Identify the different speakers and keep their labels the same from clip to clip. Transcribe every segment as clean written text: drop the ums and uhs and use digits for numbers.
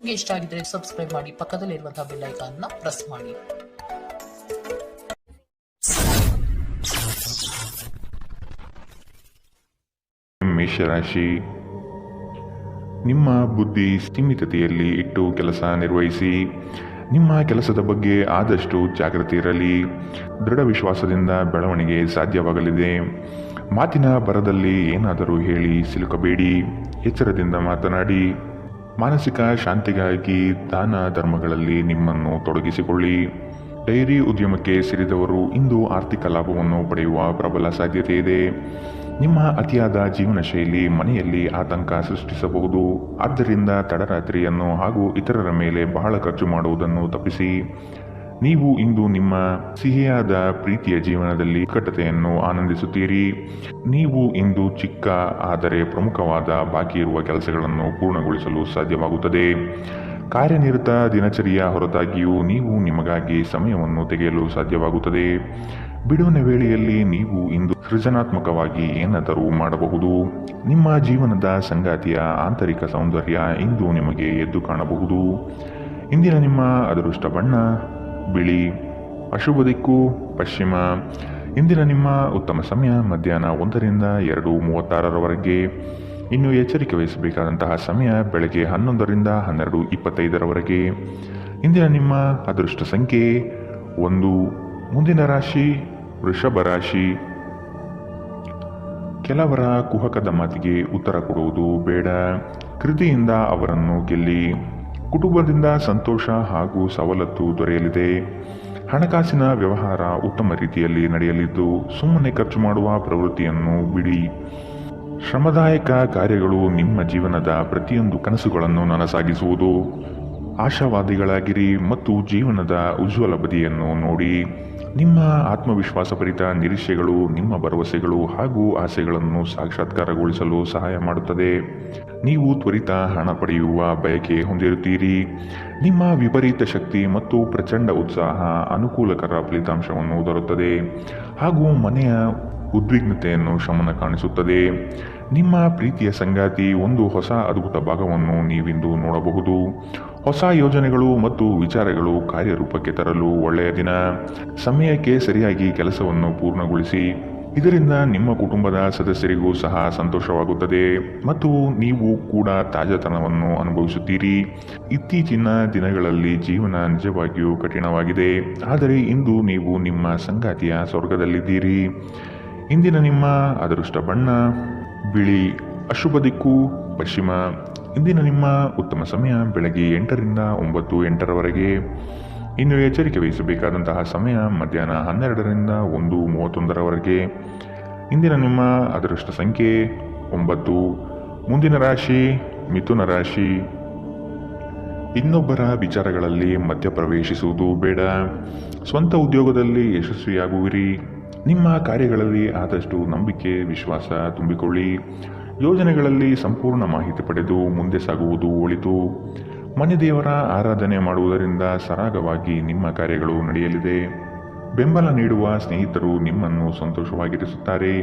Speaker 1: ನಿಮಗೆ ಇಷ್ಟ ಆಗಿದ್ರೆ ಸಬ್ಸ್ಕ್ರೈಬ್ ಮಾಡಿ, ಪಕ್ಕದಲ್ಲಿರುವಂತಹ ಬೆಲ್ ಐಕಾನ್ ನ ಪ್ರೆಸ್ ಮಾಡಿ.
Speaker 2: ಮೇಷರಾಶಿ, ನಿಮ್ಮ ಬುದ್ಧಿ ಸೀಮಿತತೆಯಲ್ಲಿ ಇಟ್ಟು ಕೆಲಸ ನಿರ್ವಹಿಸಿ. ನಿಮ್ಮ ಕೆಲಸದ ಬಗ್ಗೆ ಆದಷ್ಟು ಜಾಗೃತಿ ಇರಲಿ. ದೃಢ ವಿಶ್ವಾಸದಿಂದ ಬೆಳವಣಿಗೆ ಸಾಧ್ಯವಾಗಲಿದೆ. ಮಾತಿನ ಬರದಲ್ಲಿ ಏನಾದರೂ ಹೇಳಿ ಸಿಲುಕಬೇಡಿ. ಎಚ್ಚರದಿಂದ ಮಾತನಾಡಿ. ಮಾನಸಿಕ ಶಾಂತಿಗಾಗಿ ದಾನ ಧರ್ಮಗಳಲ್ಲಿ ನಿಮ್ಮನ್ನು ತೊಡಗಿಸಿಕೊಳ್ಳಿ. ಡೈರಿ ಉದ್ಯಮಕ್ಕೆ ಸೇರಿದವರು ಇಂದು ಆರ್ಥಿಕ ಲಾಭವನ್ನು ಪಡೆಯುವ ಪ್ರಬಲ ಸಾಧ್ಯತೆ ಇದೆ. ನಿಮ್ಮ ಅತಿಯಾದ ಜೀವನ ಶೈಲಿ ಮನೆಯಲ್ಲಿ ಆತಂಕ ಸೃಷ್ಟಿಸಬಹುದು. ಆದ್ದರಿಂದ ತಡರಾತ್ರಿಯನ್ನು ಹಾಗೂ ಇತರರ ಮೇಲೆ ಬಹಳ ಖರ್ಚು ಮಾಡುವುದನ್ನು ತಪ್ಪಿಸಿ. ನೀವು ಇಂದು ನಿಮ್ಮ ಸಿಹಿಯಾದ ಪ್ರೀತಿಯ ಜೀವನದಲ್ಲಿ ನಿಕಟತೆಯನ್ನು ಆನಂದಿಸುತ್ತೀರಿ. ನೀವು ಇಂದು ಚಿಕ್ಕ ಆದರೆ ಪ್ರಮುಖವಾದ ಬಾಕಿ ಇರುವ ಕೆಲಸಗಳನ್ನು ಪೂರ್ಣಗೊಳಿಸಲು ಸಾಧ್ಯವಾಗುತ್ತದೆ. ಕಾರ್ಯನಿರತ ದಿನಚರಿಯ ಹೊರತಾಗಿಯೂ ನೀವು ನಿಮಗಾಗಿ ಸಮಯವನ್ನು ತೆಗೆಯಲು ಸಾಧ್ಯವಾಗುತ್ತದೆ. ಬಿಡುವಿನ ವೇಳೆಯಲ್ಲಿ ನೀವು ಇಂದು ಸೃಜನಾತ್ಮಕವಾಗಿ ಏನಾದರೂ ಮಾಡಬಹುದು. ನಿಮ್ಮ ಜೀವನದ ಸಂಗಾತಿಯ ಆಂತರಿಕ ಸೌಂದರ್ಯ ಇಂದು ನಿಮಗೆ ಎದ್ದು ಕಾಣಬಹುದು. ಇಂದಿನ ನಿಮ್ಮ ಅದೃಷ್ಟ ಬಣ್ಣ ಬಿಳಿ. ಅಶುಭ ದಿಕ್ಕು ಪಶ್ಚಿಮ. ಇಂದಿನ ನಿಮ್ಮ ಉತ್ತಮ ಸಮಯ ಮಧ್ಯಾಹ್ನ 1ರಿಂದ 2:36ರವರೆಗೆ. ಇನ್ನು ಎಚ್ಚರಿಕೆ ವಹಿಸಬೇಕಾದಂತಹ ಸಮಯ ಬೆಳಗ್ಗೆ 11ರಿಂದ 12:25ರವರೆಗೆ. ಇಂದಿನ ನಿಮ್ಮ ಅದೃಷ್ಟ ಸಂಖ್ಯೆ 1. ಮುಂದಿನ ರಾಶಿ ವೃಷಭ ರಾಶಿ. ಕೆಲವರ ಕುಹಕದ ಮಾತಿಗೆ ಉತ್ತರ ಕೊಡುವುದು ಬೇಡ. ಕೃತಿಯಿಂದ ಅವರನ್ನು ಗೆಲ್ಲಿ. ಕುಟುಂಬದಿಂದ ಸಂತೋಷ ಹಾಗೂ ಸವಲತ್ತು ದೊರೆಯಲಿದೆ. ಹಣಕಾಸಿನ ವ್ಯವಹಾರ ಉತ್ತಮ ರೀತಿಯಲ್ಲಿ ನಡೆಯಲಿದ್ದು ಸುಮ್ಮನೆ ಖರ್ಚು ಮಾಡುವ ಪ್ರವೃತ್ತಿಯನ್ನು ಬಿಡಿ. ಶ್ರಮದಾಯಕ ಕಾರ್ಯಗಳು ನಿಮ್ಮ ಜೀವನದ ಪ್ರತಿಯೊಂದು ಕನಸುಗಳನ್ನು ನನಸಾಗಿಸುವುದು. ಆಶಾವಾದಿಗಳಾಗಿರಿ ಮತ್ತು ಜೀವನದ ಉಜ್ವಲ ಬದಿಯನ್ನು ನೋಡಿ. ನಿಮ್ಮ ಆತ್ಮವಿಶ್ವಾಸಭರಿತ ನಿರೀಕ್ಷೆಗಳು ನಿಮ್ಮ ಭರವಸೆಗಳು ಹಾಗೂ ಆಸೆಗಳನ್ನು ಸಾಕ್ಷಾತ್ಕಾರಗೊಳಿಸಲು ಸಹಾಯ ಮಾಡುತ್ತದೆ. ನೀವು ತ್ವರಿತ ಹಣ ಪಡೆಯುವ ಬಯಕೆ ಹೊಂದಿರುತ್ತೀರಿ. ನಿಮ್ಮ ವಿಪರೀತ ಶಕ್ತಿ ಮತ್ತು ಪ್ರಚಂಡ ಉತ್ಸಾಹ ಅನುಕೂಲಕರ ಫಲಿತಾಂಶವನ್ನು ತರುತ್ತದೆ ಹಾಗೂ ಮನೆಯ ಉದ್ವಿಗ್ನತೆಯನ್ನು ಶಮನ ಕಾಣಿಸುತ್ತದೆ. ನಿಮ್ಮ ಪ್ರೀತಿಯ ಸಂಗಾತಿ ಒಂದು ಹೊಸ ಅದ್ಭುತ ಭಾಗವನ್ನು ನೀವಿಂದು ನೋಡಬಹುದು. ಹೊಸ ಯೋಜನೆಗಳು ಮತ್ತು ವಿಚಾರಗಳು ಕಾರ್ಯರೂಪಕ್ಕೆ ತರಲು ಒಳ್ಳೆಯ ದಿನ. ಸಮಯಕ್ಕೆ ಸರಿಯಾಗಿ ಕೆಲಸವನ್ನು ಪೂರ್ಣಗೊಳಿಸಿ. ಇದರಿಂದ ನಿಮ್ಮ ಕುಟುಂಬದ ಸದಸ್ಯರಿಗೂ ಸಹ ಸಂತೋಷವಾಗುತ್ತದೆ ಮತ್ತು ನೀವು ಕೂಡ ತಾಜಾತನವನ್ನು ಅನುಭವಿಸುತ್ತೀರಿ. ಇತ್ತೀಚಿನ ದಿನಗಳಲ್ಲಿ ಜೀವನ ನಿಜವಾಗಿಯೂ ಕಠಿಣವಾಗಿದೆ, ಆದರೆ ಇಂದು ನೀವು ನಿಮ್ಮ ಸಂಗಾತಿಯ ಸ್ವರ್ಗದಲ್ಲಿದ್ದೀರಿ. ಇಂದಿನ ನಿಮ್ಮ ಅದೃಷ್ಟ ಬಣ್ಣ ಬಿಳಿ. ಅಶುಭ ದಿಕ್ಕು ಪಶ್ಚಿಮ. ಇಂದಿನ ನಿಮ್ಮ ಉತ್ತಮ ಸಮಯ ಬೆಳಗ್ಗೆ 8ರಿಂದ 9:08ರವರೆಗೆ. ಇನ್ನು ಎಚ್ಚರಿಕೆ ವಹಿಸಬೇಕಾದಂತಹ ಸಮಯ ಮಧ್ಯಾಹ್ನ 12ರಿಂದ 1:31ರವರೆಗೆ. ಇಂದಿನ ನಿಮ್ಮ ಅದೃಷ್ಟ ಸಂಖ್ಯೆ 9. ಮುಂದಿನ ರಾಶಿ ಮಿಥುನ ರಾಶಿ. ಇನ್ನೊಬ್ಬರ ವಿಚಾರಗಳಲ್ಲಿ ಮಧ್ಯಪ್ರವೇಶಿಸುವುದು ಬೇಡ. ಸ್ವಂತ ಉದ್ಯೋಗದಲ್ಲಿ ಯಶಸ್ವಿಯಾಗುವಿರಿ. ನಿಮ್ಮ ಕಾರ್ಯಗಳಲ್ಲಿ ಆದಷ್ಟು ನಂಬಿಕೆ ವಿಶ್ವಾಸ ತುಂಬಿಕೊಳ್ಳಿ. ಯೋಜನೆಗಳಲ್ಲಿ ಸಂಪೂರ್ಣ ಮಾಹಿತಿ ಪಡೆದು ಮುಂದೆ ಸಾಗುವುದು ಒಳಿತು. ಮನೆ ದೇವರ ಆರಾಧನೆ ಮಾಡುವುದರಿಂದ ಸರಾಗವಾಗಿ ನಿಮ್ಮ ಕಾರ್ಯಗಳು ನಡೆಯಲಿದೆ. ಬೆಂಬಲ ನೀಡುವ ಸ್ನೇಹಿತರು ನಿಮ್ಮನ್ನು ಸಂತೋಷವಾಗಿರಿಸುತ್ತಾರೆ.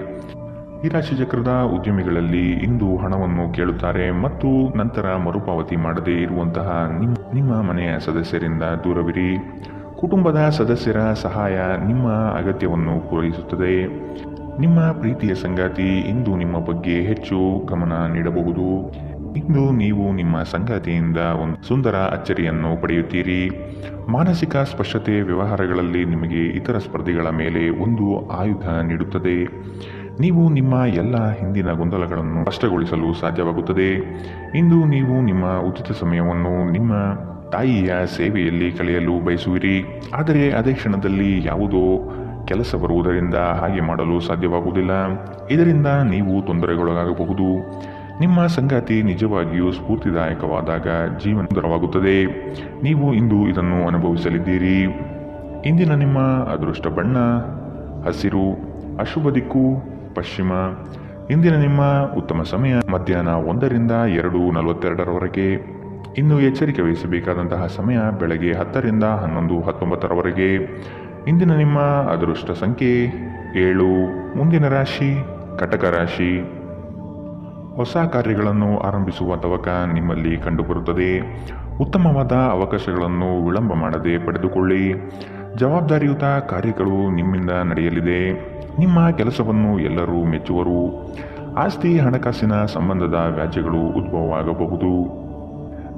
Speaker 2: ಈ ರಾಶಿ ಚಕ್ರದ ಉದ್ಯಮಿಗಳಲ್ಲಿ ಇಂದು ಹಣವನ್ನು ಕೇಳುತ್ತಾರೆ ಮತ್ತು ನಂತರ ಮರುಪಾವತಿ ಮಾಡದೇ ಇರುವಂತಹ ನಿಮ್ಮ ಮನೆಯ ಸದಸ್ಯರಿಂದ ದೂರವಿರಿ. ಕುಟುಂಬದ ಸದಸ್ಯರ ಸಹಾಯ ನಿಮ್ಮ ಅಗತ್ಯವನ್ನು ಪೂರೈಸುತ್ತದೆ. ನಿಮ್ಮ ಪ್ರೀತಿಯ ಸಂಗಾತಿ ಇಂದು ನಿಮ್ಮ ಬಗ್ಗೆ ಹೆಚ್ಚು ಗಮನ ನೀಡಬಹುದು. ಇಂದು ನೀವು ನಿಮ್ಮ ಸಂಗಾತಿಯಿಂದ ಒಂದು ಸುಂದರ ಅಚ್ಚರಿಯನ್ನು ಪಡೆಯುತ್ತೀರಿ. ಮಾನಸಿಕ ಸ್ಪಷ್ಟತೆ ವ್ಯವಹಾರಗಳಲ್ಲಿ ನಿಮಗೆ ಇತರ ಸ್ಪರ್ಧಿಗಳ ಮೇಲೆ ಒಂದು ಆಯುಧ ನೀಡುತ್ತದೆ. ನೀವು ನಿಮ್ಮ ಎಲ್ಲ ಹಿಂದಿನ ಗೊಂದಲಗಳನ್ನು ಸ್ಪಷ್ಟಗೊಳಿಸಲು ಸಾಧ್ಯವಾಗುತ್ತದೆ. ಇಂದು ನೀವು ನಿಮ್ಮ ಉಚಿತ ಸಮಯವನ್ನು ನಿಮ್ಮ ತಾಯಿಯ ಸೇವೆಯಲ್ಲಿ ಕಳೆಯಲು ಬಯಸುವಿರಿ, ಆದರೆ ಅದೇ ಕ್ಷಣದಲ್ಲಿ ಯಾವುದೋ ಕೆಲಸ ಬರುವುದರಿಂದ ಹಾಗೆ ಮಾಡಲು ಸಾಧ್ಯವಾಗುವುದಿಲ್ಲ. ಇದರಿಂದ ನೀವು ತೊಂದರೆಗೊಳಗಾಗಬಹುದು. ನಿಮ್ಮ ಸಂಗಾತಿ ನಿಜವಾಗಿಯೂ ಸ್ಫೂರ್ತಿದಾಯಕವಾದಾಗ ಜೀವನ ಸುಂದರವಾಗುತ್ತದೆ. ನೀವು ಇಂದು ಇದನ್ನು ಅನುಭವಿಸಲಿದ್ದೀರಿ. ಇಂದಿನ ನಿಮ್ಮ ಅದೃಷ್ಟ ಬಣ್ಣ ಹಸಿರು. ಅಶುಭ ದಿಕ್ಕು ಪಶ್ಚಿಮ. ಇಂದಿನ ನಿಮ್ಮ ಉತ್ತಮ ಸಮಯ ಮಧ್ಯಾಹ್ನ 1ರಿಂದ 2:42ರವರೆಗೆ. ಇನ್ನು ಎಚ್ಚರಿಕೆ ವಹಿಸಬೇಕಾದಂತಹ ಸಮಯ ಬೆಳಗ್ಗೆ 10ರಿಂದ 11:19ರವರೆಗೆ. ಇಂದಿನ ನಿಮ್ಮ ಅದೃಷ್ಟ ಸಂಖ್ಯೆ 7. ಮುಂದಿನ ರಾಶಿ ಕಟಕ ರಾಶಿ. ಹೊಸ ಕಾರ್ಯಗಳನ್ನು ಆರಂಭಿಸುವ ತವಕ ನಿಮ್ಮಲ್ಲಿ ಕಂಡುಬರುತ್ತದೆ. ಉತ್ತಮವಾದ ಅವಕಾಶಗಳನ್ನು ವಿಳಂಬ ಮಾಡದೆ ಪಡೆದುಕೊಳ್ಳಿ. ಜವಾಬ್ದಾರಿಯುತ ಕಾರ್ಯಗಳು ನಿಮ್ಮಿಂದ ನಡೆಯಲಿದೆ. ನಿಮ್ಮ ಕೆಲಸವನ್ನು ಎಲ್ಲರೂ ಮೆಚ್ಚುವರು. ಆಸ್ತಿ ಹಣಕಾಸಿನ ಸಂಬಂಧದ ವ್ಯಾಜ್ಯಗಳು ಉದ್ಭವವಾಗಬಹುದು.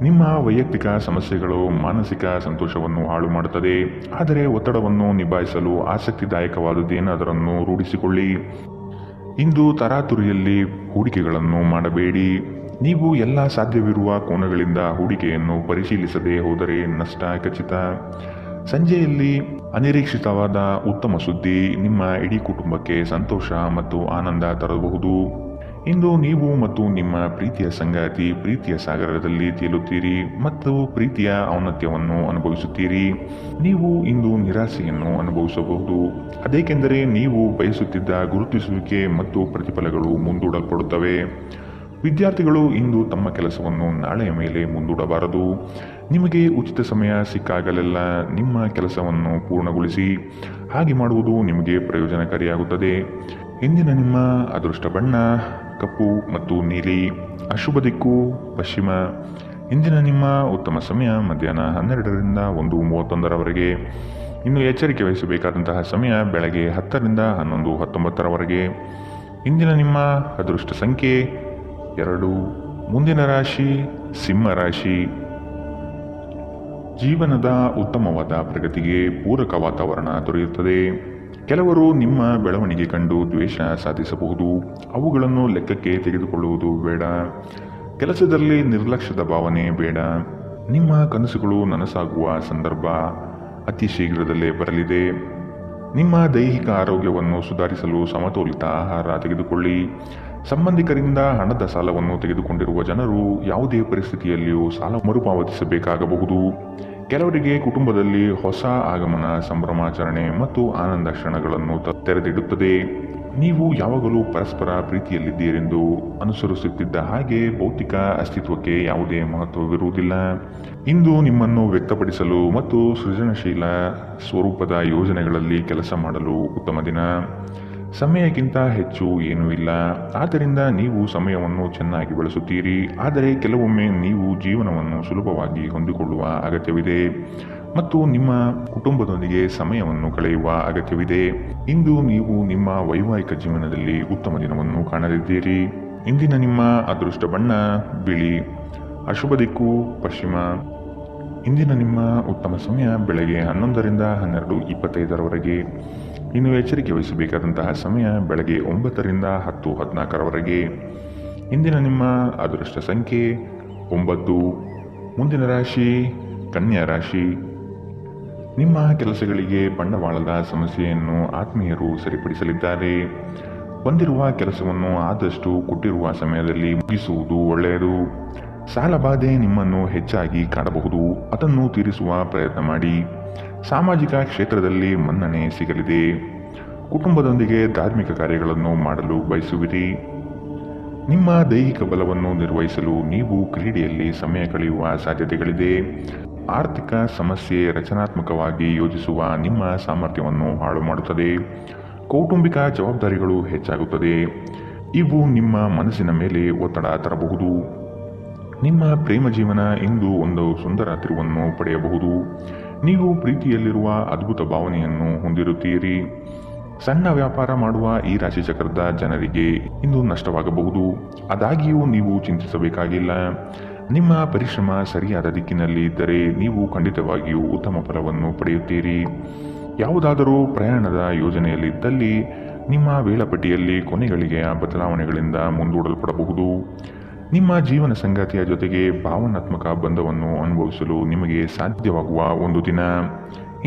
Speaker 2: ನಿಮ್ಮ ವೈಯಕ್ತಿಕ ಸಮಸ್ಯೆಗಳು ಮಾನಸಿಕ ಸಂತೋಷವನ್ನು ಹಾಳು ಮಾಡುತ್ತದೆ. ಆದರೆ ಒತ್ತಡವನ್ನು ನಿಭಾಯಿಸಲು ಆಸಕ್ತಿದಾಯಕವಾದುದೇನಾದರನ್ನು ರೂಢಿಸಿಕೊಳ್ಳಿ. ಇಂದು ತರಾತುರಿಯಲ್ಲಿ ಹೂಡಿಕೆಗಳನ್ನು ಮಾಡಬೇಡಿ. ನೀವು ಎಲ್ಲ ಸಾಧ್ಯವಿರುವ ಕೋನಗಳಿಂದ ಹೂಡಿಕೆಯನ್ನು ಪರಿಶೀಲಿಸದೆ ಹೋದರೆ ನಷ್ಟ ಖಚಿತ. ಸಂಜೆಯಲ್ಲಿ ಅನಿರೀಕ್ಷಿತವಾದ ಉತ್ತಮ ಸುದ್ದಿ ನಿಮ್ಮ ಇಡೀ ಕುಟುಂಬಕ್ಕೆ ಸಂತೋಷ ಮತ್ತು ಆನಂದ ತರಬಹುದು. ಇಂದು ನೀವು ಮತ್ತು ನಿಮ್ಮ ಪ್ರೀತಿಯ ಸಂಗಾತಿ ಪ್ರೀತಿಯ ಸಾಗರದಲ್ಲಿ ತೇಲುತ್ತೀರಿ ಮತ್ತು ಪ್ರೀತಿಯ ಔನ್ನತ್ಯವನ್ನು ಅನುಭವಿಸುತ್ತೀರಿ. ನೀವು ಇಂದು ನಿರಾಸೆಯನ್ನು ಅನುಭವಿಸಬಹುದು, ಅದೇಕೆಂದರೆ ನೀವು ಬಯಸುತ್ತಿದ್ದ ಗುರುತಿಸುವಿಕೆ ಮತ್ತು ಪ್ರತಿಫಲಗಳು ಮುಂದೂಡಲ್ಪಡುತ್ತವೆ. ವಿದ್ಯಾರ್ಥಿಗಳು ಇಂದು ತಮ್ಮ ಕೆಲಸವನ್ನು ನಾಳೆಯ ಮೇಲೆ ಮುಂದೂಡಬಾರದು. ನಿಮಗೆ ಉಚಿತ ಸಮಯ ಸಿಕ್ಕಾಗಲೆಲ್ಲ ನಿಮ್ಮ ಕೆಲಸವನ್ನು ಪೂರ್ಣಗೊಳಿಸಿ. ಹಾಗೆ ಮಾಡುವುದು ನಿಮಗೆ ಪ್ರಯೋಜನಕಾರಿಯಾಗುತ್ತದೆ. ಇಂದಿನ ನಿಮ್ಮ ಅದೃಷ್ಟ ಬಣ್ಣ ಕಪ್ಪು ಮತ್ತು ನೀಲಿ. ಅಶುಭ ದಿಕ್ಕು ಪಶ್ಚಿಮ. ಇಂದಿನ ನಿಮ್ಮ ಉತ್ತಮ ಸಮಯ ಮಧ್ಯಾಹ್ನ 12ರಿಂದ 1:31ರವರೆಗೆ. ಇನ್ನು ಎಚ್ಚರಿಕೆ ವಹಿಸಬೇಕಾದಂತಹ ಸಮಯ ಬೆಳಗ್ಗೆ 10ರಿಂದ 11:19ರವರೆಗೆ. ಇಂದಿನ ನಿಮ್ಮ ಅದೃಷ್ಟ ಸಂಖ್ಯೆ 2. ಮುಂದಿನ ರಾಶಿ ಸಿಂಹ ರಾಶಿ. ಜೀವನದ ಉತ್ತಮವಾದ ಪ್ರಗತಿಗೆ ಪೂರಕ ವಾತಾವರಣ ದೊರೆಯುತ್ತದೆ. ಕೆಲವರು ನಿಮ್ಮ ಬೆಳವಣಿಗೆ ಕಂಡು ದ್ವೇಷ ಸಾಧಿಸಬಹುದು. ಅವುಗಳನ್ನು ಲೆಕ್ಕಕ್ಕೆ ತೆಗೆದುಕೊಳ್ಳುವುದು ಬೇಡ. ಕೆಲಸದಲ್ಲಿ ನಿರ್ಲಕ್ಷ್ಯದ ಭಾವನೆ ಬೇಡ. ನಿಮ್ಮ ಕನಸುಗಳು ನನಸಾಗುವ ಸಂದರ್ಭ ಅತಿ ಶೀಘ್ರದಲ್ಲೇ ಬರಲಿದೆ. ನಿಮ್ಮ ದೈಹಿಕ ಆರೋಗ್ಯವನ್ನು ಸುಧಾರಿಸಲು ಸಮತೋಲಿತ ಆಹಾರ ತೆಗೆದುಕೊಳ್ಳಿ. ಸಂಬಂಧಿಕರಿಂದ ಹಣದ ಸಾಲವನ್ನು ತೆಗೆದುಕೊಂಡಿರುವ ಜನರು ಯಾವುದೇ ಪರಿಸ್ಥಿತಿಯಲ್ಲಿಯೂ ಸಾಲ ಮರುಪಾವತಿಸಬೇಕಾಗಬಹುದು. ಕೆಲವರಿಗೆ ಕುಟುಂಬದಲ್ಲಿ ಹೊಸ ಆಗಮನ, ಸಂಭ್ರಮಾಚರಣೆ ಮತ್ತು ಆನಂದ ಕ್ಷಣಗಳನ್ನು ತೆರೆದಿಡುತ್ತದೆ. ನೀವು ಯಾವಾಗಲೂ ಪರಸ್ಪರ ಪ್ರೀತಿಯಲ್ಲಿದ್ದೀರೆಂದು ಅನುಸರಿಸುತ್ತಿದ್ದ ಹಾಗೆ ಭೌತಿಕ ಅಸ್ತಿತ್ವಕ್ಕೆ ಯಾವುದೇ ಮಹತ್ವವಿರುವುದಿಲ್ಲ. ಇಂದು ನಿಮ್ಮನ್ನು ವ್ಯಕ್ತಪಡಿಸಲು ಮತ್ತು ಸೃಜನಶೀಲ ಸ್ವರೂಪದ ಯೋಜನೆಗಳಲ್ಲಿ ಕೆಲಸ ಮಾಡಲು ಉತ್ತಮ ದಿನ. ಸಮಯಕ್ಕಿಂತ ಹೆಚ್ಚು ಏನೂ ಇಲ್ಲ. ಆದ್ದರಿಂದ ನೀವು ಸಮಯವನ್ನು ಚೆನ್ನಾಗಿ ಬಳಸುತ್ತೀರಿ. ಆದರೆ ಕೆಲವೊಮ್ಮೆ ನೀವು ಜೀವನವನ್ನು ಸುಲಭವಾಗಿ ಹೊಂದಿಕೊಳ್ಳುವ ಅಗತ್ಯವಿದೆ ಮತ್ತು ನಿಮ್ಮ ಕುಟುಂಬದೊಂದಿಗೆ ಸಮಯವನ್ನು ಕಳೆಯುವ ಅಗತ್ಯವಿದೆ. ಇಂದು ನೀವು ನಿಮ್ಮ ವೈವಾಹಿಕ ಜೀವನದಲ್ಲಿ ಉತ್ತಮ ದಿನವನ್ನು ಕಾಣಲಿದ್ದೀರಿ. ಇಂದಿನ ನಿಮ್ಮ ಅದೃಷ್ಟ ಬಣ್ಣ ಬಿಳಿ. ಅಶುಭ ದಿಕ್ಕು ಪಶ್ಚಿಮ. ಇಂದಿನ ನಿಮ್ಮ ಉತ್ತಮ ಸಮಯ ಬೆಳಗ್ಗೆ 11ರಿಂದ 12:25ರವರೆಗೆ. ಇನ್ನು ಎಚ್ಚರಿಕೆ ವಹಿಸಬೇಕಾದಂತಹ ಸಮಯ ಬೆಳಗ್ಗೆ 9ರಿಂದ 10:14ರವರೆಗೆ. ಇಂದಿನ ನಿಮ್ಮ ಅದೃಷ್ಟ ಸಂಖ್ಯೆ 9. ಮುಂದಿನ ರಾಶಿ ಕನ್ಯಾ ರಾಶಿ. ನಿಮ್ಮ ಕೆಲಸಗಳಿಗೆ ಬಂಡವಾಳದ ಸಮಸ್ಯೆಯನ್ನು ಆತ್ಮೀಯರು ಸರಿಪಡಿಸಲಿದ್ದಾರೆ. ಬಂದಿರುವ ಕೆಲಸವನ್ನು ಆದಷ್ಟು ಕೊಟ್ಟಿರುವ ಸಮಯದಲ್ಲಿ ಮುಗಿಸುವುದು ಒಳ್ಳೆಯದು. ಸಾಲಬಾಧೆ ನಿಮ್ಮನ್ನು ಹೆಚ್ಚಾಗಿ ಕಾಡಬಹುದು. ಅದನ್ನು ತೀರಿಸುವ ಪ್ರಯತ್ನ ಮಾಡಿ. ಸಾಮಾಜಿಕ ಕ್ಷೇತ್ರದಲ್ಲಿ ಮನ್ನಣೆ ಸಿಗಲಿದೆ. ಕುಟುಂಬದೊಂದಿಗೆ ಧಾರ್ಮಿಕ ಕಾರ್ಯಗಳನ್ನು ಮಾಡಲು ಬಯಸುವಿರಿ. ನಿಮ್ಮ ದೈಹಿಕ ಬಲವನ್ನು ನಿರ್ವಹಿಸಲು ನೀವು ಕ್ರೀಡೆಯಲ್ಲಿ ಸಮಯ ಕಳೆಯುವ ಸಾಧ್ಯತೆಗಳಿದೆ. ಆರ್ಥಿಕ ಸಮಸ್ಯೆ ರಚನಾತ್ಮಕವಾಗಿ ಯೋಜಿಸುವ ನಿಮ್ಮ ಸಾಮರ್ಥ್ಯವನ್ನು ಹಾಳು ಮಾಡುತ್ತದೆ. ಕೌಟುಂಬಿಕ ಜವಾಬ್ದಾರಿಗಳು ಹೆಚ್ಚಾಗುತ್ತದೆ. ಇವು ನಿಮ್ಮ ಮನಸ್ಸಿನ ಮೇಲೆ ಒತ್ತಡ ತರಬಹುದು. ನಿಮ್ಮ ಪ್ರೇಮ ಜೀವನ ಇಂದು ಒಂದು ಸುಂದರ ತಿರುವನ್ನು ಪಡೆಯಬಹುದು. ನೀವು ಪ್ರೀತಿಯಲ್ಲಿರುವ ಅದ್ಭುತ ಭಾವನೆಯನ್ನು ಹೊಂದಿರುತ್ತೀರಿ. ಸಣ್ಣ ವ್ಯಾಪಾರ ಮಾಡುವ ಈ ರಾಶಿಚಕ್ರದ ಜನರಿಗೆ ಇಂದು ನಷ್ಟವಾಗಬಹುದು. ಆದಾಗ್ಯೂ ನೀವು ಚಿಂತಿಸಬೇಕಾಗಿಲ್ಲ. ನಿಮ್ಮ ಪರಿಶ್ರಮ ಸರಿಯಾದ ದಿಕ್ಕಿನಲ್ಲಿ ಇದ್ದರೆ ನೀವು ಖಂಡಿತವಾಗಿಯೂ ಉತ್ತಮ ಫಲವನ್ನು ಪಡೆಯುತ್ತೀರಿ. ಯಾವುದಾದರೂ ಪ್ರಯಾಣದ ಯೋಜನೆಯಲ್ಲಿದ್ದಲ್ಲಿ ನಿಮ್ಮ ವೇಳಾಪಟ್ಟಿಯಲ್ಲಿ ಕೊನೆಗಳಿಗೆಯ ಬದಲಾವಣೆಗಳಿಂದ ಮುಂದೂಡಲ್ಪಡಬಹುದು. ನಿಮ್ಮ ಜೀವನ ಸಂಗಾತಿಯ ಜೊತೆಗೆ ಭಾವನಾತ್ಮಕ ಬಂಧವನ್ನು ಅನುಭವಿಸಲು ನಿಮಗೆ ಸಾಧ್ಯವಾಗುವ ಒಂದು ದಿನ.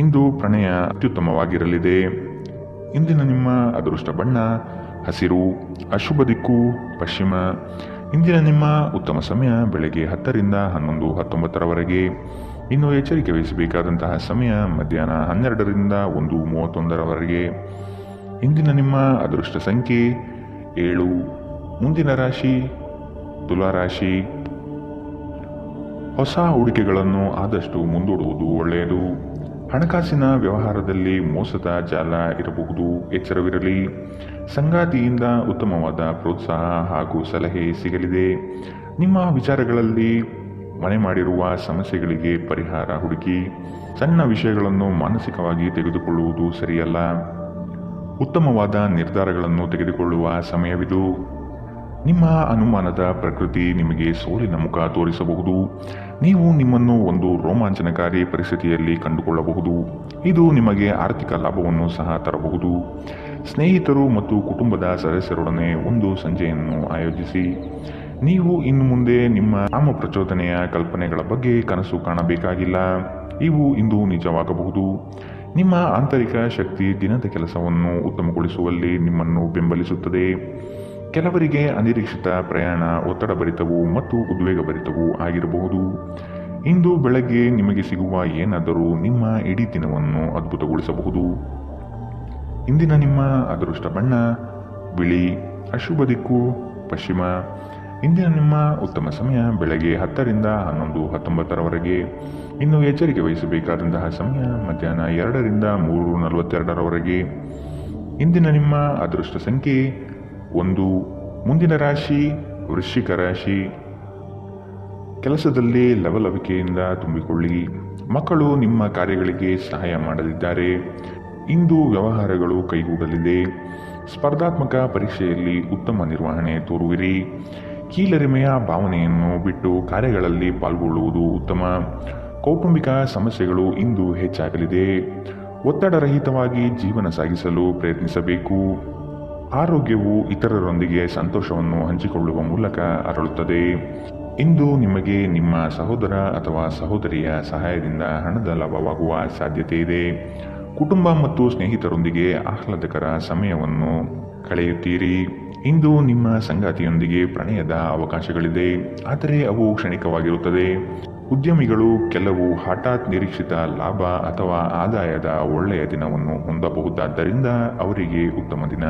Speaker 2: ಇಂದು ಪ್ರಣಯ ಅತ್ಯುತ್ತಮವಾಗಿರಲಿದೆ. ಇಂದಿನ ನಿಮ್ಮ ಅದೃಷ್ಟ ಬಣ್ಣ ಹಸಿರು. ಅಶುಭ ದಿಕ್ಕು ಪಶ್ಚಿಮ. ಇಂದಿನ ನಿಮ್ಮ ಉತ್ತಮ ಸಮಯ ಬೆಳಗ್ಗೆ 10ರಿಂದ 11:19ರವರೆಗೆ. ಇನ್ನು ಎಚ್ಚರಿಕೆ ವಹಿಸಬೇಕಾದಂತಹ ಸಮಯ ಮಧ್ಯಾಹ್ನ 12ರಿಂದ 1:31ರವರೆಗೆ. ಇಂದಿನ ನಿಮ್ಮ ಅದೃಷ್ಟ ಸಂಖ್ಯೆ 7. ಮುಂದಿನ ರಾಶಿ ತುಲಾರಾಶಿ. ಹೊಸ ಹೂಡಿಕೆಗಳನ್ನು ಆದಷ್ಟು ಮುಂದೂಡುವುದು ಒಳ್ಳೆಯದು. ಹಣಕಾಸಿನ ವ್ಯವಹಾರದಲ್ಲಿ ಮೋಸದ ಜಾಲ ಇರಬಹುದು, ಎಚ್ಚರವಿರಲಿ. ಸಂಗಾತಿಯಿಂದ ಉತ್ತಮವಾದ ಪ್ರೋತ್ಸಾಹ ಹಾಗೂ ಸಲಹೆ ಸಿಗಲಿದೆ. ನಿಮ್ಮ ವಿಚಾರಗಳಲ್ಲಿ ಮನೆ ಮಾಡಿರುವ ಸಮಸ್ಯೆಗಳಿಗೆ ಪರಿಹಾರ ಹುಡುಕಿ. ಸಣ್ಣ ವಿಷಯಗಳನ್ನು ಮಾನಸಿಕವಾಗಿ ತೆಗೆದುಕೊಳ್ಳುವುದು ಸರಿಯಲ್ಲ. ಉತ್ತಮವಾದ ನಿರ್ಧಾರಗಳನ್ನು ತೆಗೆದುಕೊಳ್ಳುವ ಸಮಯವಿದು. ನಿಮ್ಮ ಅನುಮಾನದ ಪ್ರಕೃತಿ ನಿಮಗೆ ಸೋಲಿನ ಮುಖ ತೋರಿಸಬಹುದು. ನೀವು ನಿಮ್ಮನ್ನು ಒಂದು ರೋಮಾಂಚನಕಾರಿ ಪರಿಸ್ಥಿತಿಯಲ್ಲಿ ಕಂಡುಕೊಳ್ಳಬಹುದು. ಇದು ನಿಮಗೆ ಆರ್ಥಿಕ ಲಾಭವನ್ನು ಸಹ ತರಬಹುದು. ಸ್ನೇಹಿತರು ಮತ್ತು ಕುಟುಂಬದ ಸದಸ್ಯರೊಡನೆ ಒಂದು ಸಂಜೆಯನ್ನು ಆಯೋಜಿಸಿ. ನೀವು ಇನ್ನು ಮುಂದೆ ನಿಮ್ಮ ಕಾಮ ಪ್ರಚೋದನೆಯ ಕಲ್ಪನೆಗಳ ಬಗ್ಗೆ ಕನಸು ಕಾಣಬೇಕಾಗಿಲ್ಲ. ಇವು ಇಂದು ನಿಜವಾಗಬಹುದು. ನಿಮ್ಮ ಆಂತರಿಕ ಶಕ್ತಿ ದಿನದ ಕೆಲಸವನ್ನು ಉತ್ತಮಗೊಳಿಸುವಲ್ಲಿ ನಿಮ್ಮನ್ನು ಬೆಂಬಲಿಸುತ್ತದೆ. ಕೆಲವರಿಗೆ ಅನಿರೀಕ್ಷಿತ ಪ್ರಯಾಣ ಒತ್ತಡಭರಿತವೂ ಮತ್ತು ಉದ್ವೇಗಭರಿತವೂ ಆಗಿರಬಹುದು. ಇಂದು ಬೆಳಗ್ಗೆ ನಿಮಗೆ ಸಿಗುವ ಏನಾದರೂ ನಿಮ್ಮ ಇಡೀ ದಿನವನ್ನು ಅದ್ಭುತಗೊಳಿಸಬಹುದು. ಇಂದಿನ ನಿಮ್ಮ ಅದೃಷ್ಟ ಬಣ್ಣ ಬಿಳಿ. ಅಶುಭ ದಿಕ್ಕು ಪಶ್ಚಿಮ. ಇಂದಿನ ನಿಮ್ಮ ಉತ್ತಮ ಸಮಯ ಬೆಳಗ್ಗೆ 10ರಿಂದ 11:19 ಇನ್ನು ಎಚ್ಚರಿಕೆ ವಹಿಸಬೇಕಾದಂತಹ ಸಮಯ ಮಧ್ಯಾಹ್ನ 2ರಿಂದ 3:42 ಇಂದಿನ ನಿಮ್ಮ ಅದೃಷ್ಟ ಸಂಖ್ಯೆ 1. ಮುಂದಿನ ರಾಶಿ ವೃಶ್ಚಿಕ ರಾಶಿ. ಕೆಲಸದಲ್ಲಿ ಲವಲವಿಕೆಯಿಂದ ತುಂಬಿಕೊಳ್ಳಿ. ಮಕ್ಕಳು ನಿಮ್ಮ ಕಾರ್ಯಗಳಿಗೆ ಸಹಾಯ ಮಾಡಲಿದ್ದಾರೆ. ಇಂದು ವ್ಯವಹಾರಗಳು ಕೈಗೂಡಲಿದೆ. ಸ್ಪರ್ಧಾತ್ಮಕ ಪರೀಕ್ಷೆಯಲ್ಲಿ ಉತ್ತಮ ನಿರ್ವಹಣೆ ತೋರುವಿರಿ. ಕೀಳರಿಮೆಯ ಭಾವನೆಯನ್ನು ಬಿಟ್ಟು ಕಾರ್ಯಗಳಲ್ಲಿ ಪಾಲ್ಗೊಳ್ಳುವುದು ಉತ್ತಮ. ಕೌಟುಂಬಿಕ ಸಮಸ್ಯೆಗಳು ಇಂದು ಹೆಚ್ಚಾಗಲಿದೆ. ಒತ್ತಡರಹಿತವಾಗಿ ಜೀವನ ಸಾಗಿಸಲು ಪ್ರಯತ್ನಿಸಬೇಕು. ಆರೋಗ್ಯವು ಇತರರೊಂದಿಗೆ ಸಂತೋಷವನ್ನು ಹಂಚಿಕೊಳ್ಳುವ ಮೂಲಕ ಅರಳುತ್ತದೆ. ಇಂದು ನಿಮಗೆ ನಿಮ್ಮ ಸಹೋದರ ಅಥವಾ ಸಹೋದರಿಯ ಸಹಾಯದಿಂದ ಹಣದ ಲಾಭವಾಗುವ ಸಾಧ್ಯತೆ ಇದೆ. ಕುಟುಂಬ ಮತ್ತು ಸ್ನೇಹಿತರೊಂದಿಗೆ ಆಹ್ಲಾದಕರ ಸಮಯವನ್ನು ಕಳೆಯುತ್ತೀರಿ. ಇಂದು ನಿಮ್ಮ ಸಂಗಾತಿಯೊಂದಿಗೆ ಪ್ರಣಯದ ಅವಕಾಶಗಳಿದೆ, ಆದರೆ ಅವು ಕ್ಷಣಿಕವಾಗಿರುತ್ತದೆ. ಉದ್ಯಮಿಗಳು ಕೆಲವು ಹಠಾತ್ ನಿರೀಕ್ಷಿತ ಲಾಭ ಅಥವಾ ಆದಾಯದ ಒಳ್ಳೆಯ ದಿನವನ್ನು ಹೊಂದಬಹುದಾದ್ದರಿಂದ ಅವರಿಗೆ ಉತ್ತಮ ದಿನ.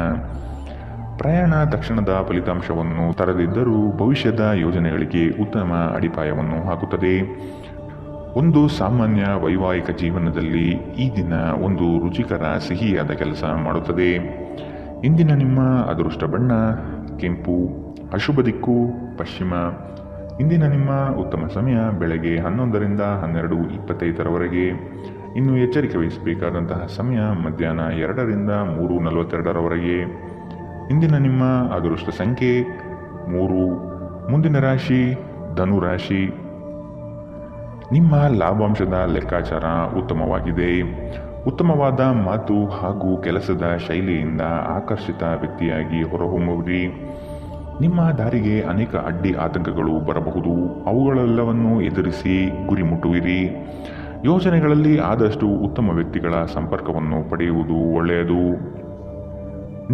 Speaker 2: ಪ್ರಯಾಣ ತಕ್ಷಣದ ಫಲಿತಾಂಶವನ್ನು ತರದಿದ್ದರೂ ಭವಿಷ್ಯದ ಯೋಜನೆಗಳಿಗೆ ಉತ್ತಮ ಅಡಿಪಾಯವನ್ನು ಹಾಕುತ್ತದೆ. ಒಂದು ಸಾಮಾನ್ಯ ವೈವಾಹಿಕ ಜೀವನದಲ್ಲಿ ಈ ದಿನ ಒಂದು ರುಚಿಕರ ಸಿಹಿಯಾದ ಕೆಲಸ ಮಾಡುತ್ತದೆ. ಇಂದಿನ ನಿಮ್ಮ ಅದೃಷ್ಟ ಬಣ್ಣ ಕೆಂಪು. ಅಶುಭ ದಿಕ್ಕು ಪಶ್ಚಿಮ. ಇಂದಿನ ನಿಮ್ಮ ಉತ್ತಮ ಸಮಯ ಬೆಳಗ್ಗೆ 11ರಿಂದ 12:25 ಇನ್ನು ಎಚ್ಚರಿಕೆ ವಹಿಸಬೇಕಾದಂತಹ ಸಮಯ ಮಧ್ಯಾಹ್ನ 2ರಿಂದ 3:42 ಇಂದಿನ ನಿಮ್ಮ ಅದೃಷ್ಟ ಸಂಖ್ಯೆ 3. ಮುಂದಿನ ರಾಶಿ ಧನು ರಾಶಿ. ನಿಮ್ಮ ಲಾಭಾಂಶದ ಲೆಕ್ಕಾಚಾರ ಉತ್ತಮವಾಗಿದೆ. ಉತ್ತಮವಾದ ಮಾತು ಹಾಗೂ ಕೆಲಸದ ಶೈಲಿಯಿಂದ ಆಕರ್ಷಿತ ವ್ಯಕ್ತಿಯಾಗಿ ಹೊರಹೊಮ್ಮುವಿರಿ. ನಿಮ್ಮ ದಾರಿಗೆ ಅನೇಕ ಅಡ್ಡಿ ಆತಂಕಗಳು ಬರಬಹುದು. ಅವುಗಳೆಲ್ಲವನ್ನು ಎದುರಿಸಿ ಗುರಿ ಮುಟ್ಟುವಿರಿ. ಯೋಜನೆಗಳಲ್ಲಿ ಆದಷ್ಟು ಉತ್ತಮ ವ್ಯಕ್ತಿಗಳ ಸಂಪರ್ಕವನ್ನು ಪಡೆಯುವುದು ಒಳ್ಳೆಯದು.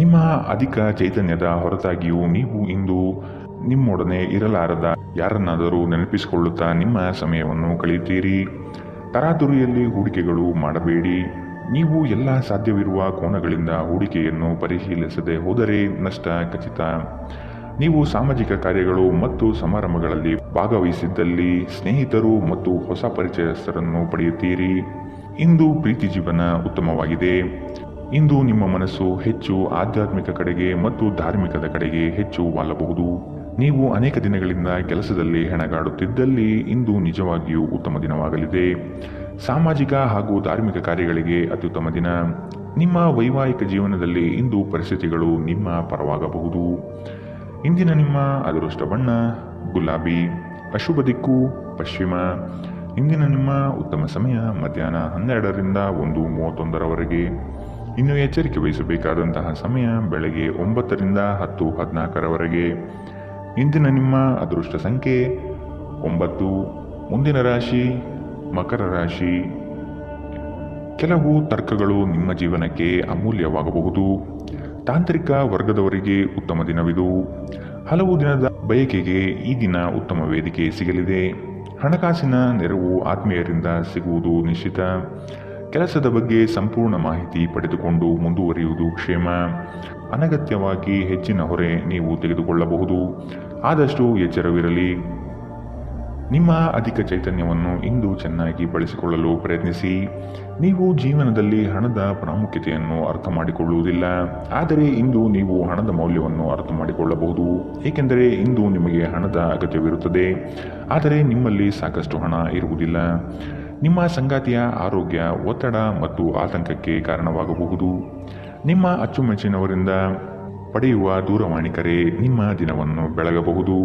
Speaker 2: ನಿಮ್ಮ ಅಧಿಕ ಚೈತನ್ಯದ ಹೊರತಾಗಿಯೂ ನೀವು ಇಂದು ನಿಮ್ಮೊಡನೆ ಇರಲಾರದ ಯಾರನ್ನಾದರೂ ನೆನಪಿಸಿಕೊಳ್ಳುತ್ತಾ ನಿಮ್ಮ ಸಮಯವನ್ನು ಕಳೆಯುತ್ತೀರಿ. ತರಾತುರಿಯಲ್ಲಿ ಹೂಡಿಕೆಗಳು ಮಾಡಬೇಡಿ. ನೀವು ಎಲ್ಲ ಸಾಧ್ಯವಿರುವ ಕೋನಗಳಿಂದ ಹೂಡಿಕೆಯನ್ನು ಪರಿಶೀಲಿಸದೆ ಹೋದರೆ ನಷ್ಟ ಖಚಿತ. ನೀವು ಸಾಮಾಜಿಕ ಕಾರ್ಯಗಳು ಮತ್ತು ಸಮಾರಂಭಗಳಲ್ಲಿ ಭಾಗವಹಿಸಿದ್ದಲ್ಲಿ ಸ್ನೇಹಿತರು ಮತ್ತು ಹೊಸ ಪರಿಚಯಸ್ಥರನ್ನು ಪಡೆಯುತ್ತೀರಿ. ಇಂದು ಪ್ರೀತಿ ಜೀವನ ಉತ್ತಮವಾಗಿದೆ. ಇಂದು ನಿಮ್ಮ ಮನಸ್ಸು ಹೆಚ್ಚು ಆಧ್ಯಾತ್ಮಿಕ ಕಡೆಗೆ ಮತ್ತು ಧಾರ್ಮಿಕದ ಕಡೆಗೆ ಹೆಚ್ಚು ವಾಲಬಹುದು. ನೀವು ಅನೇಕ ದಿನಗಳಿಂದ ಕೆಲಸದಲ್ಲಿ ಹೆಣಗಾಡುತ್ತಿದ್ದಲ್ಲಿ ಇಂದು ನಿಜವಾಗಿಯೂ ಉತ್ತಮ ದಿನವಾಗಲಿದೆ. ಸಾಮಾಜಿಕ ಹಾಗೂ ಧಾರ್ಮಿಕ ಕಾರ್ಯಗಳಿಗೆ ಅತ್ಯುತ್ತಮ ದಿನ. ನಿಮ್ಮ ವೈವಾಹಿಕ ಜೀವನದಲ್ಲಿ ಇಂದು ಪರಿಸ್ಥಿತಿಗಳು ನಿಮ್ಮ ಪರವಾಗಬಹುದು. ಇಂದಿನ ನಿಮ್ಮ ಅದೃಷ್ಟ ಬಣ್ಣ ಗುಲಾಬಿ. ಅಶುಭ ದಿಕ್ಕು ಪಶ್ಚಿಮ. ಇಂದಿನ ನಿಮ್ಮ ಉತ್ತಮ ಸಮಯ ಮಧ್ಯಾಹ್ನ 12ರಿಂದ 1:31 ಇನ್ನು ಎಚ್ಚರಿಕೆ ವಹಿಸಬೇಕಾದಂತಹ ಸಮಯ ಬೆಳಗ್ಗೆ 9ರಿಂದ 10:14 ಇಂದಿನ ನಿಮ್ಮ ಅದೃಷ್ಟ ಸಂಖ್ಯೆ 9. ಮುಂದಿನ ರಾಶಿ ಮಕರ ರಾಶಿ. ಕೆಲವು ತರ್ಕಗಳು ನಿಮ್ಮ ಜೀವನಕ್ಕೆ ಅಮೂಲ್ಯವಾಗಬಹುದು. ತಾಂತ್ರಿಕ ವರ್ಗದವರಿಗೆ ಉತ್ತಮ ದಿನವಿದು. ಹಲವು ದಿನದ ಬಯಕೆಗೆ ಈ ದಿನ ಉತ್ತಮ ವೇದಿಕೆ ಸಿಗಲಿದೆ. ಹಣಕಾಸಿನ ನೆರವು ಆತ್ಮೀಯರಿಂದ ಸಿಗುವುದು ನಿಶ್ಚಿತ. ಕೆಲಸದ ಬಗ್ಗೆ ಸಂಪೂರ್ಣ ಮಾಹಿತಿ ಪಡೆದುಕೊಂಡು ಮುಂದುವರಿಯುವುದು ಕ್ಷೇಮ. ಅನಗತ್ಯವಾಗಿ ಹೆಚ್ಚಿನ ಹೊರೆ ನೀವು ತೆಗೆದುಕೊಳ್ಳಬಹುದು. ಆದಷ್ಟು ಎಚ್ಚರವಿರಲಿ. ನಿಮ್ಮ ಅಧಿಕ ಚೈತನ್ಯವನ್ನು ಇಂದು ಚೆನ್ನಾಗಿ ಬಳಸಿಕೊಳ್ಳಲು ಪ್ರಯತ್ನಿಸಿ. ನೀವು ಜೀವನದಲ್ಲಿ ಹಣದ ಪ್ರಾಮುಖ್ಯತೆಯನ್ನು ಅರ್ಥ ಮಾಡಿಕೊಳ್ಳುವುದಿಲ್ಲ, ಆದರೆ ಇಂದು ನೀವು ಹಣದ ಮೌಲ್ಯವನ್ನು ಅರ್ಥ ಮಾಡಿಕೊಳ್ಳಬಹುದು, ಏಕೆಂದರೆ ಇಂದು ನಿಮಗೆ ಹಣದ ಅಗತ್ಯವಿರುತ್ತದೆ. ಆದರೆ ನಿಮ್ಮಲ್ಲಿ ಸಾಕಷ್ಟು ಹಣ ಇರುವುದಿಲ್ಲ. ನಿಮ್ಮ ಸಂಗಾತಿಯ ಆರೋಗ್ಯ ಒತ್ತಡ ಮತ್ತು ಆತಂಕಕ್ಕೆ ಕಾರಣವಾಗಬಹುದು. ನಿಮ್ಮ ಅಚ್ಚುಮೆಚ್ಚಿನವರಿಂದ ಪಡೆಯುವ ದೂರವಾಣಿ ಕರೆ ನಿಮ್ಮ ದಿನವನ್ನು ಬೆಳಗಬಹುದು.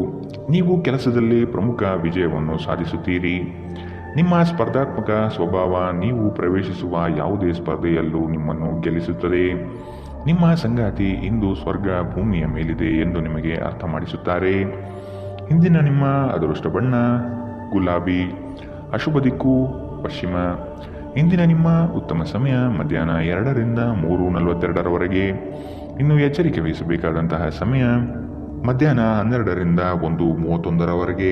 Speaker 2: ನೀವು ಕೆಲಸದಲ್ಲಿ ಪ್ರಮುಖ ವಿಜಯವನ್ನು ಸಾಧಿಸುತ್ತೀರಿ. ನಿಮ್ಮ ಸ್ಪರ್ಧಾತ್ಮಕ ಸ್ವಭಾವ ನೀವು ಪ್ರವೇಶಿಸುವ ಯಾವುದೇ ಸ್ಪರ್ಧೆಯಲ್ಲೂ ನಿಮ್ಮನ್ನು ಗೆಲ್ಲಿಸುತ್ತದೆ. ನಿಮ್ಮ ಸಂಗಾತಿ ಇಂದು ಸ್ವರ್ಗ ಭೂಮಿಯ ಮೇಲಿದೆ ಎಂದು ನಿಮಗೆ ಅರ್ಥ ಮಾಡಿಸುತ್ತಾರೆ. ಇಂದಿನ ನಿಮ್ಮ ಅದೃಷ್ಟ ಬಣ್ಣ ಗುಲಾಬಿ, ಅಶುಭ ದಿಕ್ಕು ಪಶ್ಚಿಮ. ಇಂದಿನ ನಿಮ್ಮ ಉತ್ತಮ ಸಮಯ ಮಧ್ಯಾಹ್ನ 2ರಿಂದ 3:42ರವರೆಗೆ. ಇನ್ನು ಎಚ್ಚರಿಕೆ ವಹಿಸಬೇಕಾದಂತಹ ಸಮಯ ಮಧ್ಯಾಹ್ನ 12ರಿಂದ 1:31ರವರೆಗೆ.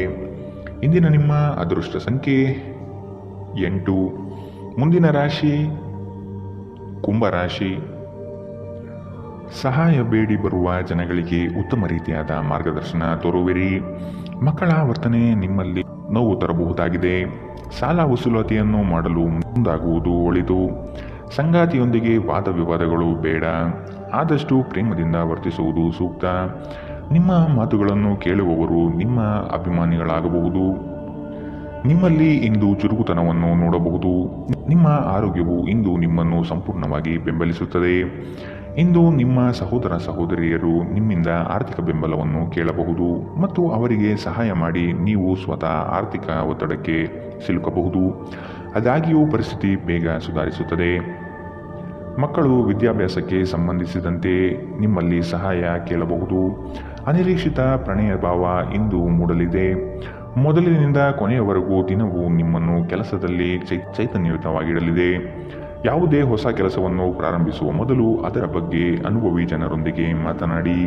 Speaker 2: ಇಂದಿನ ನಿಮ್ಮ ಅದೃಷ್ಟ ಸಂಖ್ಯೆ 8. ಮುಂದಿನ ರಾಶಿ ಕುಂಭರಾಶಿ. ಸಹಾಯ ಬೇಡಿ ಬರುವ ಜನಗಳಿಗೆ ಉತ್ತಮ ರೀತಿಯಾದ ಮಾರ್ಗದರ್ಶನ ತೋರುವಿರಿ. ಮಕ್ಕಳ ವರ್ತನೆ ನಿಮ್ಮಲ್ಲಿ ನೋವು ತರಬಹುದಾಗಿದೆ. ಸಾಲ ವಸೂಲಾತಿಯನ್ನು ಮಾಡಲು ಮುಂದಾಗುವುದು ಒಳಿತು. ಸಂಗಾತಿಯೊಂದಿಗೆ ವಾದ ವಿವಾದಗಳು ಬೇಡ. ಆದಷ್ಟು ಪ್ರೇಮದಿಂದ ವರ್ತಿಸುವುದು ಸೂಕ್ತ. ನಿಮ್ಮ ಮಾತುಗಳನ್ನು ಕೇಳುವವರು ನಿಮ್ಮ ಅಭಿಮಾನಿಗಳಾಗಬಹುದು. ನಿಮ್ಮಲ್ಲಿ ಇಂದು ಚುರುಕುತನವನ್ನು ನೋಡಬಹುದು. ನಿಮ್ಮ ಆರೋಗ್ಯವು ಇಂದು ನಿಮ್ಮನ್ನು ಸಂಪೂರ್ಣವಾಗಿ ಬೆಂಬಲಿಸುತ್ತದೆ. ಇಂದು ನಿಮ್ಮ ಸಹೋದರ ಸಹೋದರಿಯರು ನಿಮ್ಮಿಂದ ಆರ್ಥಿಕ ಬೆಂಬಲವನ್ನು ಕೇಳಬಹುದು ಮತ್ತು ಅವರಿಗೆ ಸಹಾಯ ಮಾಡಿ ನೀವು ಸ್ವತಃ ಆರ್ಥಿಕ ಒತ್ತಡಕ್ಕೆ ಸಿಲುಕಬಹುದು. ಆದಾಗ್ಯೂ ಪರಿಸ್ಥಿತಿ ಬೇಗ ಸುಧಾರಿಸುತ್ತದೆ. ಮಕ್ಕಳು ವಿದ್ಯಾಭ್ಯಾಸಕ್ಕೆ ಸಂಬಂಧಿಸಿದಂತೆ ನಿಮ್ಮಲ್ಲಿ ಸಹಾಯ ಕೇಳಬಹುದು. ಅನಿರೀಕ್ಷಿತ ಪ್ರಣಯ ಭಾವ ಇಂದು ಮೂಡಲಿದೆ. ಮೊದಲಿನಿಂದ ಕೊನೆಯವರೆಗೂ ದಿನವೂ ನಿಮ್ಮನ್ನು ಕೆಲಸದಲ್ಲಿ ಚೈತನ್ಯಯುತವಾಗಿಡಲಿದೆ. ಯಾವುದೇ ಹೊಸ ಕೆಲಸವನ್ನು ಪ್ರಾರಂಭಿಸುವ ಮೊದಲು ಅದರ ಬಗ್ಗೆ ಅನುಭವಿ ಜನರೊಂದಿಗೆ ಮಾತನಾಡಿ.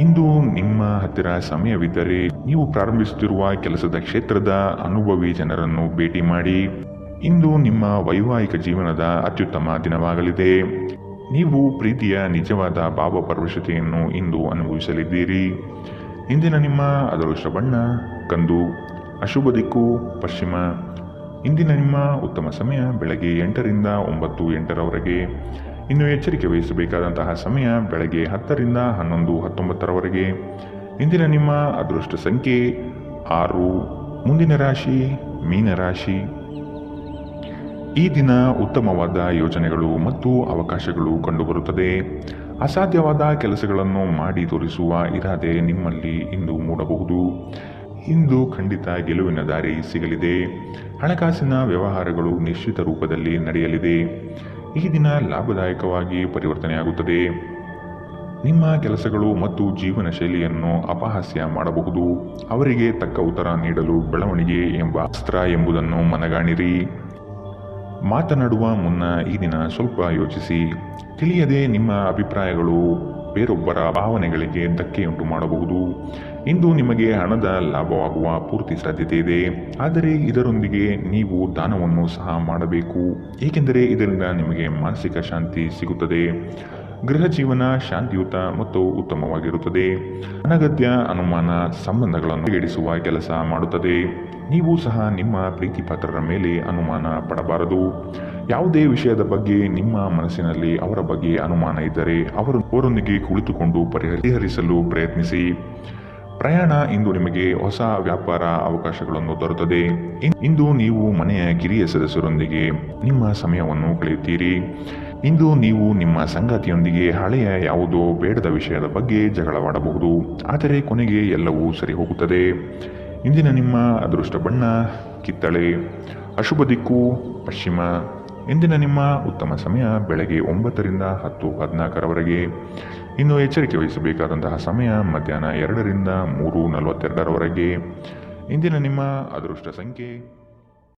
Speaker 2: ಇಂದು ನಿಮ್ಮ ಹತ್ತಿರ ಸಮಯವಿದ್ದರೆ ನೀವು ಪ್ರಾರಂಭಿಸುತ್ತಿರುವ ಕೆಲಸದ ಕ್ಷೇತ್ರದ ಅನುಭವಿ ಜನರನ್ನು ಭೇಟಿ ಮಾಡಿ. ಇಂದು ನಿಮ್ಮ ವೈವಾಹಿಕ ಜೀವನದ ಅತ್ಯುತ್ತಮ ದಿನವಾಗಲಿದೆ. ನೀವು ಪ್ರೀತಿಯ ನಿಜವಾದ ಭಾವಪರವಶತೆಯನ್ನು ಇಂದು ಅನುಭವಿಸಲಿದ್ದೀರಿ. ಇಂದಿನ ನಿಮ್ಮ ಅದೃಷ್ಟ ಬಣ್ಣ ಕಂದು, ಅಶುಭ ದಿಕ್ಕು ಪಶ್ಚಿಮ. ಇಂದಿನ ನಿಮ್ಮ ಉತ್ತಮ ಸಮಯ ಬೆಳಗ್ಗೆ 8ರಿಂದ 9:08ರವರೆಗೆ. ಇನ್ನು ಎಚ್ಚರಿಕೆ ವಹಿಸಬೇಕಾದಂತಹ ಸಮಯ ಬೆಳಗ್ಗೆ 10ರಿಂದ 11:19ರವರೆಗೆ. ಇಂದಿನ ನಿಮ್ಮ ಅದೃಷ್ಟ ಸಂಖ್ಯೆ 6. ಮುಂದಿನ ರಾಶಿ ಮೀನರಾಶಿ. ಈ ದಿನ ಉತ್ತಮವಾದ ಯೋಜನೆಗಳು ಮತ್ತು ಅವಕಾಶಗಳು ಕಂಡುಬರುತ್ತದೆ. ಅಸಾಧ್ಯವಾದ ಕೆಲಸಗಳನ್ನು ಮಾಡಿ ತೋರಿಸುವ ಇರಾದೆ ನಿಮ್ಮಲ್ಲಿ ಇಂದು ಮೂಡಬಹುದು. ಇಂದು ಖಂಡಿತ ಗೆಲುವಿನ ದಾರಿ ಸಿಗಲಿದೆ. ಹಣಕಾಸಿನ ವ್ಯವಹಾರಗಳು ನಿಶ್ಚಿತ ರೂಪದಲ್ಲಿ ನಡೆಯಲಿದೆ. ಈ ದಿನ ಲಾಭದಾಯಕವಾಗಿ ಪರಿವರ್ತನೆಯಾಗುತ್ತದೆ. ನಿಮ್ಮ ಕೆಲಸಗಳು ಮತ್ತು ಜೀವನ ಶೈಲಿಯನ್ನು ಅಪಹಾಸ್ಯ ಮಾಡಬಹುದು. ಅವರಿಗೆ ತಕ್ಕ ಉತ್ತರ ನೀಡಲು ಬೆಳವಣಿಗೆ ಎಂಬ ಅಸ್ತ್ರ ಎಂಬುದನ್ನು ಮನಗಾಣಿರಿ. ಮಾತನಾಡುವ ಮುನ್ನ ಈ ದಿನ ಸ್ವಲ್ಪ ಯೋಚಿಸಿ. ತಿಳಿಯದೆ ನಿಮ್ಮ ಅಭಿಪ್ರಾಯಗಳು ಬೇರೊಬ್ಬರ ಭಾವನೆಗಳಿಗೆ ಧಕ್ಕೆಯುಂಟು ಮಾಡಬಹುದು. ಇಂದು ನಿಮಗೆ ಹಣದ ಲಾಭವಾಗುವ ಪೂರ್ತಿ ಸಾಧ್ಯತೆ ಇದೆ. ಆದರೆ ಇದರೊಂದಿಗೆ ನೀವು ದಾನವನ್ನು ಸಹ ಮಾಡಬೇಕು, ಏಕೆಂದರೆ ಇದರಿಂದ ನಿಮಗೆ ಮಾನಸಿಕ ಶಾಂತಿ ಸಿಗುತ್ತದೆ. ಗೃಹ ಜೀವನ ಶಾಂತಿಯುತ ಮತ್ತು ಉತ್ತಮವಾಗಿರುತ್ತದೆ. ಅನಗತ್ಯ ಅನುಮಾನ ಸಂಬಂಧಗಳನ್ನು ಎಡಿಸುವ ಕೆಲಸ ಮಾಡುತ್ತದೆ. ನೀವು ಸಹ ನಿಮ್ಮ ಪ್ರೀತಿ ಪಾತ್ರರ ಮೇಲೆ ಅನುಮಾನ ಪಡಬಾರದು. ಯಾವುದೇ ವಿಷಯದ ಬಗ್ಗೆ ನಿಮ್ಮ ಮನಸ್ಸಿನಲ್ಲಿ ಅವರ ಬಗ್ಗೆ ಅನುಮಾನ ಇದ್ದರೆ ಅವರೊಂದಿಗೆ ಕುಳಿತುಕೊಂಡು ಪರಿಹರಿಸಲು ಪ್ರಯತ್ನಿಸಿ. ಪ್ರಯಾಣ ಇಂದು ನಿಮಗೆ ಹೊಸ ವ್ಯಾಪಾರ ಅವಕಾಶಗಳನ್ನು ತರುತ್ತದೆ. ಇಂದು ನೀವು ಮನೆಯ ಕಿರಿಯ ಸದಸ್ಯರೊಂದಿಗೆ ನಿಮ್ಮ ಸಮಯವನ್ನು ಕಳೆಯುತ್ತೀರಿ. ಇಂದು ನೀವು ನಿಮ್ಮ ಸಂಗಾತಿಯೊಂದಿಗೆ ಹಳೆಯ ಯಾವುದೋ ಬೇಡದ ವಿಷಯದ ಬಗ್ಗೆ ಜಗಳವಾಡಬಹುದು, ಆದರೆ ಕೊನೆಗೆ ಎಲ್ಲವೂ ಸರಿ ಹೋಗುತ್ತದೆ. ಇಂದಿನ ನಿಮ್ಮ ಅದೃಷ್ಟ ಬಣ್ಣ ಕಿತ್ತಳೆ, ಅಶುಭ ದಿಕ್ಕು ಪಶ್ಚಿಮ. ಇಂದಿನ ನಿಮ್ಮ ಉತ್ತಮ ಸಮಯ ಬೆಳಗ್ಗೆ 9ರಿಂದ 10:14ರವರೆಗೆ. ಇನ್ನು ಎಚ್ಚರಿಕೆ ವಹಿಸಬೇಕಾದಂತಹ ಸಮಯ ಮಧ್ಯಾಹ್ನ 2ರಿಂದ 3:42ರವರೆಗೆ. ಇಂದಿನ ನಿಮ್ಮ ಅದೃಷ್ಟ ಸಂಖ್ಯೆ